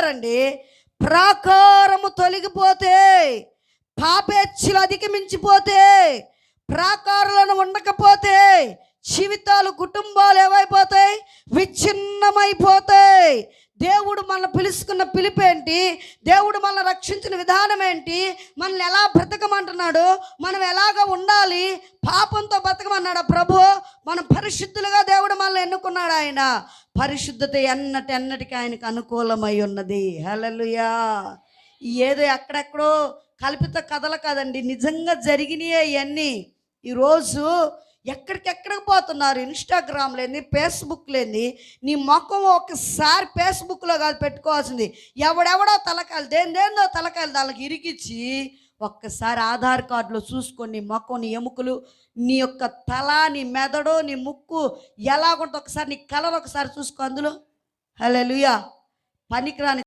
ఏమంటున్నారండి? ప్రాకారము తొలగిపోతే, పాపేచ్ఛలు అధిగమించిపోతే, ప్రాకారాలను ఉండకపోతే జీవితాలు, కుటుంబాలు ఏమైపోతాయి? విచ్ఛిన్నమైపోతాయి. దేవుడు మనల్ని పిలుచుకున్న పిలుపేంటి? దేవుడు మనల్ని రక్షించిన విధానం ఏంటి? మనల్ని ఎలా బ్రతకమంటున్నాడు? మనం ఎలాగ ఉండాలి? పాపంతో బ్రతకమన్నాడు ప్రభు. మనం పరిశుద్ధులుగా దేవుడు మనల్ని ఎన్నుకున్నాడు. ఆయన పరిశుద్ధత ఎన్నటికి ఆయనకు అనుకూలమై ఉన్నది. హల్లెలూయా. ఏదో ఎక్కడెక్కడో కల్పిత కథలు కాదండి, నిజంగా జరిగినాయే ఇవన్నీ. ఈరోజు ఎక్కడికెక్కడికి పోతున్నారు? ఇన్స్టాగ్రామ్ లేని, ఫేస్బుక్ లేని, నీ ముఖం ఒకసారి ఫేస్బుక్లో కాదు పెట్టుకోవాల్సింది. ఎవడెవడో తలకాయలు, దేందో తలకాయలు దానికి ఇరికిచ్చి ఒక్కసారి ఆధార్ కార్డులో చూసుకొని నీ ముఖం, నీ ఎముకలు, నీ యొక్క తల, నీ మెదడు, నీ ముక్కు ఎలాగుంటే ఒకసారి నీ కలర్ ఒకసారి చూసుకో అందులో. హల్లెలూయా. పనికిరాని